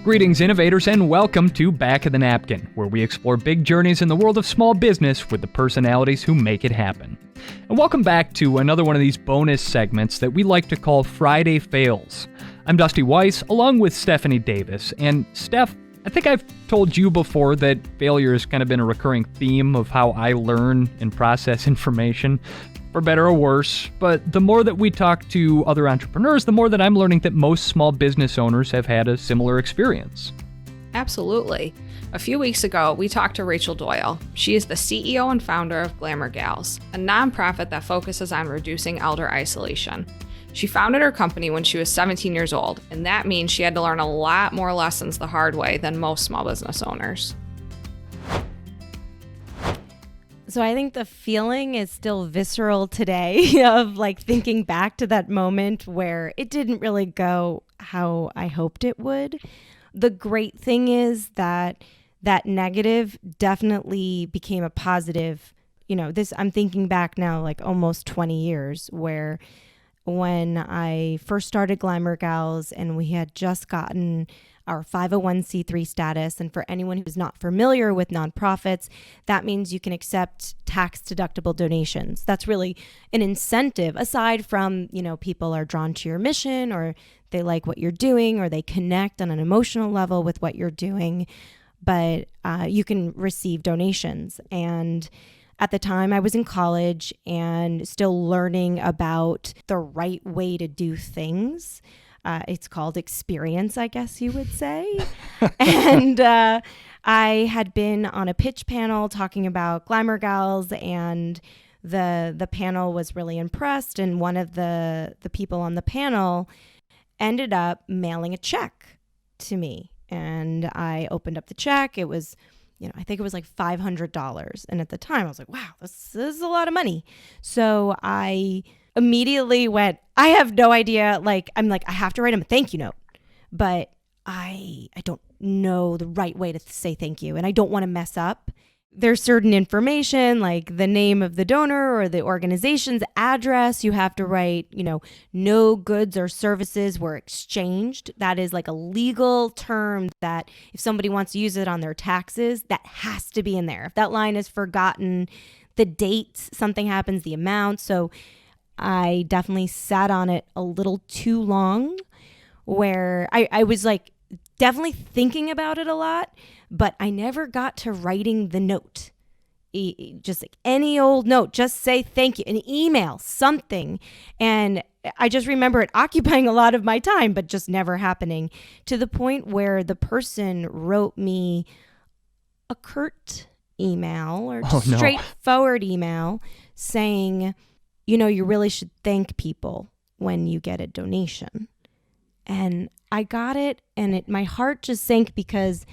Greetings, innovators, and welcome to Back of the Napkin, where we explore big journeys in the world of small business with the personalities who make it happen. And welcome back to another one of these bonus segments that we like to call Friday Fails. I'm Dusty Weiss, along with Stephanie Davis. And Steph, I think I've told you before that failure has kind of been a recurring theme of how I learn and process information, for better or worse. But the more that we talk to other entrepreneurs, the more that I'm learning that most small business owners have had a similar experience. Absolutely. A few weeks ago, we talked to Rachel Doyle. She is the CEO and founder of Glamour Gals, a nonprofit that focuses on reducing elder isolation. She founded her company when she was 17 years old, and that means she had to learn a lot more lessons the hard way than most small business owners. So I think the feeling is still visceral today of like thinking back to that moment where it didn't really go how I hoped it would. The great thing is that negative definitely became a positive. I'm thinking back now like almost 20 years where when I first started Glamour Gals and we had just gotten our 501c3 status. And for anyone who's not familiar with nonprofits, that means you can accept tax-deductible donations. That's really an incentive aside from, people are drawn to your mission or they like what you're doing or they connect on an emotional level with what you're doing. But you can receive donations. And at the time I was in college and still learning about the right way to do things. It's called experience, I guess you would say. And I had been on a pitch panel talking about Glamour Gals, and the panel was really impressed. And one of the people on the panel ended up mailing a check to me. And I opened up the check. It was, I think it was like $500. And at the time I was like, wow, this is a lot of money. So I immediately went, I have no idea. I'm like, I have to write him a thank you note, but I don't know the right way to say thank you. And I don't want to mess up. There's certain information like the name of the donor or the organization's address. You have to write, no goods or services were exchanged. That is like a legal term that if somebody wants to use it on their taxes, that has to be in there. If that line is forgotten, the date, something happens, the amount. So I definitely sat on it a little too long where I was like definitely thinking about it a lot, but I never got to writing the note. Just like any old note, just say thank you, an email, something. And I just remember it occupying a lot of my time, but just never happening to the point where the person wrote me a curt email or straightforward email saying, you really should thank people when you get a donation. And I got it, and my heart just sank because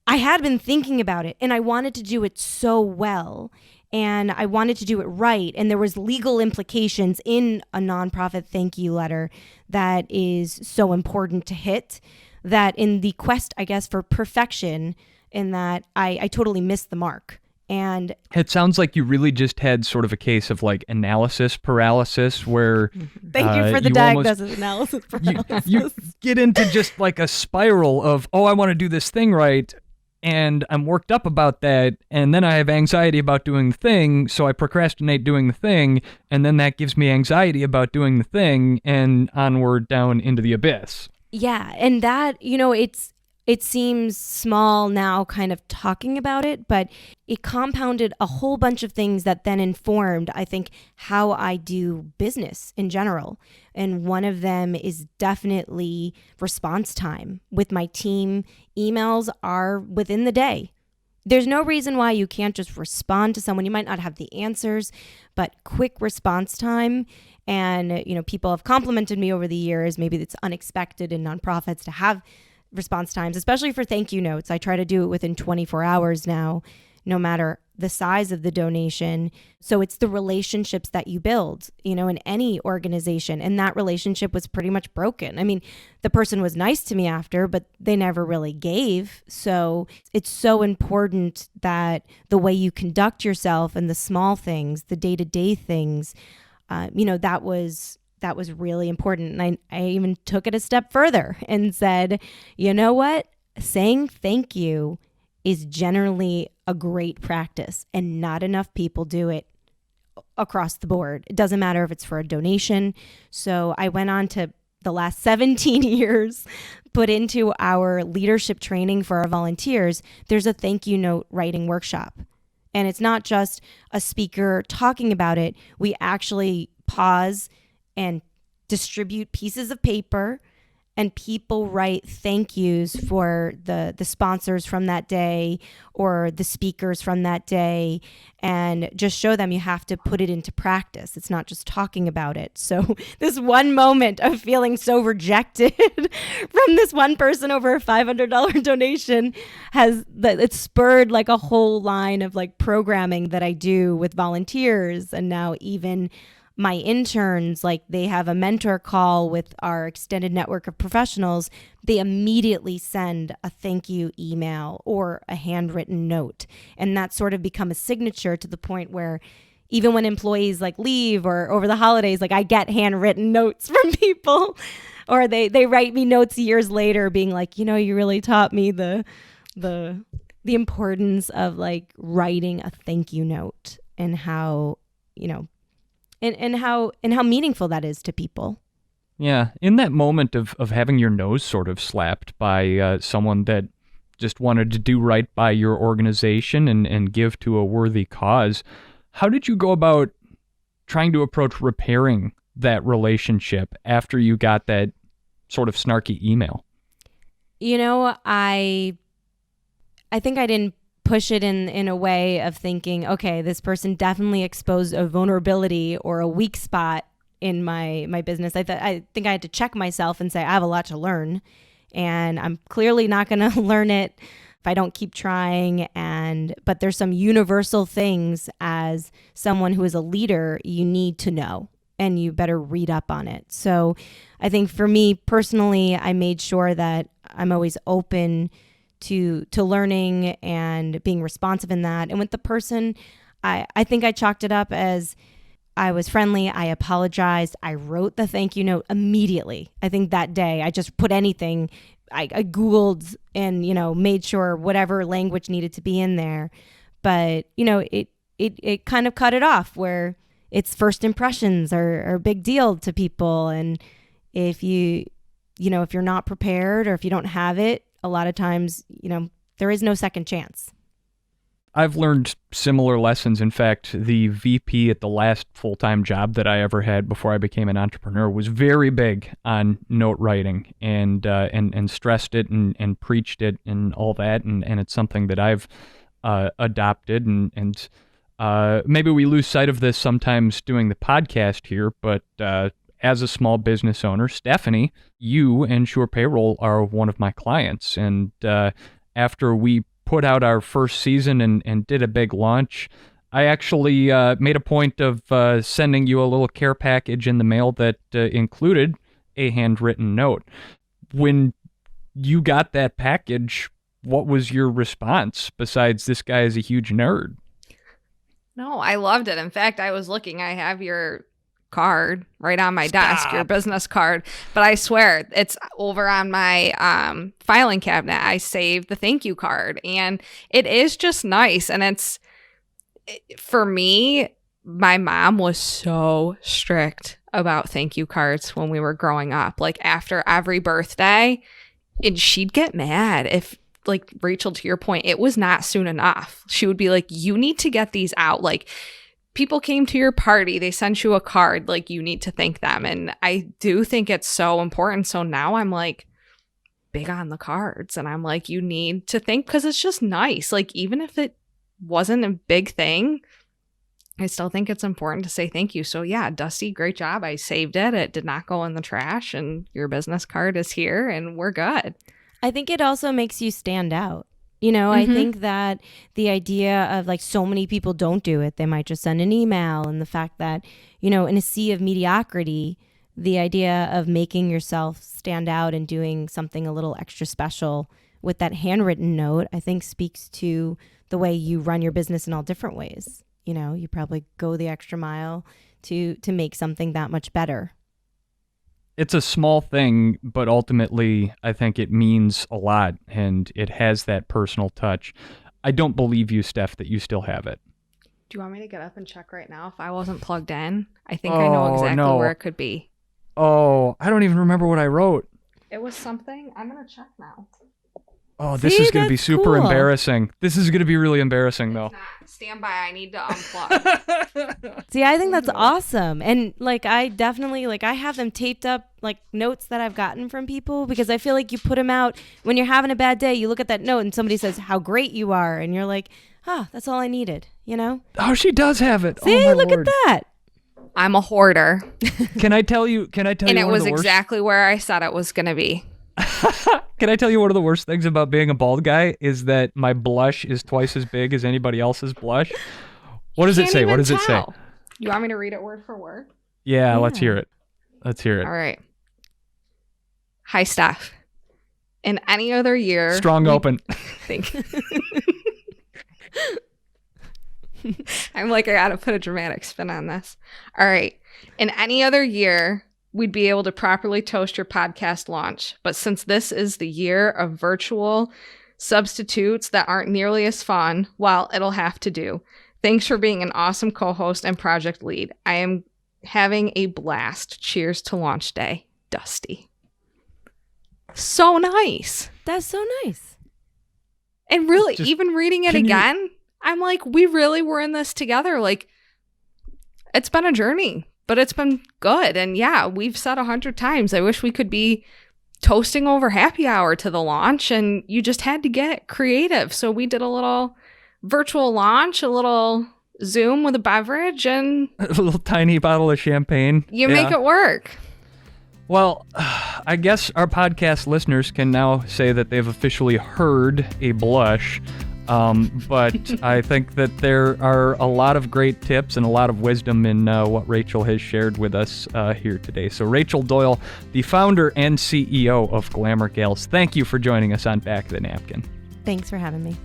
I had been thinking about it, and I wanted to do it so well, and I wanted to do it right. And there was legal implications in a nonprofit thank you letter that is so important to hit that in the quest, I guess, for perfection, in that I totally missed the mark. And it sounds like you really just had sort of a case of like analysis paralysis where thank you for the diagnosis, analysis paralysis. You get into just like a spiral of, I want to do this thing right. And I'm worked up about that. And then I have anxiety about doing the thing. So I procrastinate doing the thing. And then that gives me anxiety about doing the thing and onward down into the abyss. Yeah. And that, it seems small now kind of talking about it, but it compounded a whole bunch of things that then informed, I think, how I do business in general. And one of them is definitely response time. With my team, emails are within the day. There's no reason why you can't just respond to someone. You might not have the answers, but quick response time. And, people have complimented me over the years. Maybe it's unexpected in nonprofits to have response times, especially for thank you notes. I try to do it within 24 hours now, no matter the size of the donation. So it's the relationships that you build, in any organization. And that relationship was pretty much broken. I mean, the person was nice to me after, but they never really gave. So it's so important that the way you conduct yourself and the small things, the day-to-day things, that was that was really important. And I even took it a step further and said, you know what? Saying thank you is generally a great practice, and not enough people do it across the board. It doesn't matter if it's for a donation. So I went on to the last 17 years, put into our leadership training for our volunteers. There's a thank you note writing workshop. And it's not just a speaker talking about it. We actually pause and distribute pieces of paper, and people write thank yous for the sponsors from that day or the speakers from that day, and just show them you have to put it into practice. It's not just talking about it. So this one moment of feeling so rejected from this one person over a $500 donation it spurred like a whole line of like programming that I do with volunteers. And now even my interns, like they have a mentor call with our extended network of professionals. They immediately send a thank you email or a handwritten note. And that's sort of become a signature to the point where even when employees like leave or over the holidays, like I get handwritten notes from people, or they write me notes years later being like, you know, you really taught me the importance of like writing a thank you note, and how, you know, and how meaningful that is to people. Yeah, in that moment of having your nose sort of slapped by someone that just wanted to do right by your organization and give to a worthy cause, how did you go about trying to approach repairing that relationship after you got that sort of snarky email? You know, I think I didn't push it in a way of thinking, okay, this person definitely exposed a vulnerability or a weak spot in my business. I think I had to check myself and say, I have a lot to learn, and I'm clearly not going to learn it if I don't keep trying. But there's some universal things as someone who is a leader you need to know, and you better read up on it. So I think for me personally, I made sure that I'm always open to learning and being responsive in that. And with the person, I think I chalked it up as I was friendly. I apologized. I wrote the thank you note immediately. I think that day I just put anything. I Googled and, you know, made sure whatever language needed to be in there. But, you know, it kind of cut it off where it's first impressions are a big deal to people. And if if you're not prepared or if you don't have it, a lot of times, you know, there is no second chance. I've learned similar lessons. In fact, the VP at the last full-time job that I ever had before I became an entrepreneur was very big on note writing and stressed it and preached it and all that. And it's something that I've adopted. And maybe we lose sight of this sometimes doing the podcast here, but as a small business owner, Stephanie, you and Sure Payroll are one of my clients. And after we put out our first season and did a big launch, I actually made a point of sending you a little care package in the mail that included a handwritten note. When you got that package, what was your response besides this guy is a huge nerd? No, I loved it. In fact, I was looking, I have your card right on my desk, your business card, but I swear it's over on my filing cabinet. I saved the thank you card, and it is just nice. And for me, my mom was so strict about thank you cards when we were growing up. Like after every birthday, and she'd get mad if, like, Rachel, to your point, it was not soon enough. She would be like, you need to get these out. Like, people came to your party, they sent you a card, like, you need to thank them. And I do think it's so important. So now I'm like big on the cards, and I'm like, you need to thank, because it's just nice. Like, even if it wasn't a big thing, I still think it's important to say thank you. So yeah, Dusty, great job. I saved it. It did not go in the trash, and your business card is here, and we're good. I think it also makes you stand out. You know, I think that the idea of, like, so many people don't do it. They might just send an email, and the fact that, you know, in a sea of mediocrity, the idea of making yourself stand out and doing something a little extra special with that handwritten note, I think speaks to the way you run your business in all different ways. You know, you probably go the extra mile to make something that much better. it's a small thing, but ultimately I think it means a lot and it has that personal touch. I don't believe you, Steph, that you still have it. Do you want me to get up and check right now if I wasn't plugged in? I think I know exactly where it could be. Oh, I don't even remember what I wrote. It was something. I'm going to check now. Oh, this is going to be super embarrassing. This is going to be really embarrassing, though. Stand by. I need to unplug. See, I think that's awesome. And like, I definitely, like, I have them taped up, like notes that I've gotten from people, because I feel like you put them out when you're having a bad day. You look at that note and somebody says how great you are. And you're like, that's all I needed, you know? Oh, she does have it. See, oh, my look Lord. at that. I'm a hoarder. Can I tell you? And it was exactly where I said it was going to be. Can I tell you one of the worst things about being a bald guy is that my blush is twice as big as anybody else's blush? What does it say? What does it say? You want me to read it word for word? Yeah, let's hear it. Let's hear it. All right. Hi, Steph. In any other year... Strong open. Thank you. I'm like, I gotta put a dramatic spin on this. All right. In any other year, we'd be able to properly toast your podcast launch. But since this is the year of virtual substitutes that aren't nearly as fun, well, it'll have to do. Thanks for being an awesome co-host and project lead. I am having a blast. Cheers to launch day. Dusty. So nice. That's so nice. And really, even reading it again, I'm like, we really were in this together. Like, it's been a journey, but it's been good. And yeah, we've said 100 times, I wish we could be toasting over happy hour to the launch, and you just had to get creative. So we did a little virtual launch, a little Zoom with a beverage, and a little tiny bottle of champagne. You make it work. Well, I guess our podcast listeners can now say that they've officially heard a blush. But I think that there are a lot of great tips and a lot of wisdom in what Rachel has shared with us here today. So Rachel Doyle, the founder and CEO of Glamour Gals, thank you for joining us on Back of the Napkin. Thanks for having me.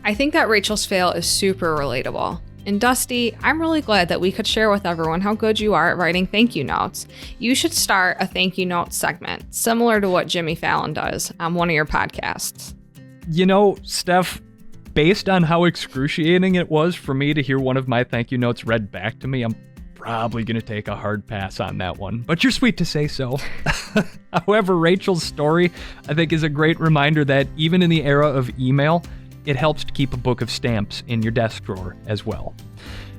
I think that Rachel's fail is super relatable. And Dusty, I'm really glad that we could share with everyone how good you are at writing thank you notes. You should start a thank you note segment, similar to what Jimmy Fallon does on one of your podcasts. You know, Steph, based on how excruciating it was for me to hear one of my thank you notes read back to me, I'm probably going to take a hard pass on that one. But you're sweet to say so. However, Rachel's story, I think, is a great reminder that even in the era of email, it helps to keep a book of stamps in your desk drawer as well.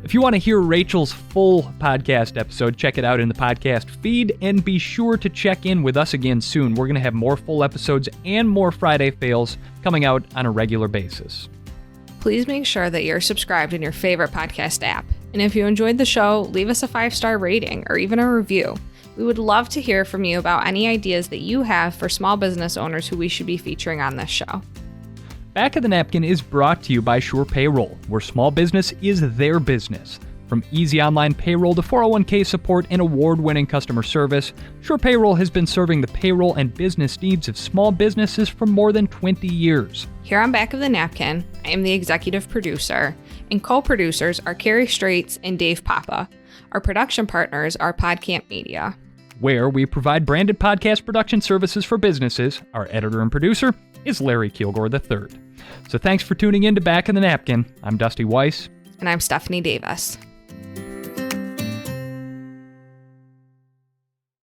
If you want to hear Rachel's full podcast episode, check it out in the podcast feed, and be sure to check in with us again soon. We're going to have more full episodes and more Friday fails coming out on a regular basis. Please make sure that you're subscribed in your favorite podcast app. And if you enjoyed the show, leave us a 5-star rating or even a review. We would love to hear from you about any ideas that you have for small business owners who we should be featuring on this show. Back of the Napkin is brought to you by Sure Payroll, where small business is their business. From easy online payroll to 401k support and award-winning customer service, Sure Payroll has been serving the payroll and business needs of small businesses for more than 20 years. Here on Back of the Napkin, I am the executive producer, and co-producers are Carrie Straits and Dave Papa. Our production partners are PodCamp Media, where we provide branded podcast production services for businesses. Our editor and producer is Larry Kilgore III. So thanks for tuning in to Back of the Napkin. I'm Dusty Weiss. And I'm Stephanie Davis.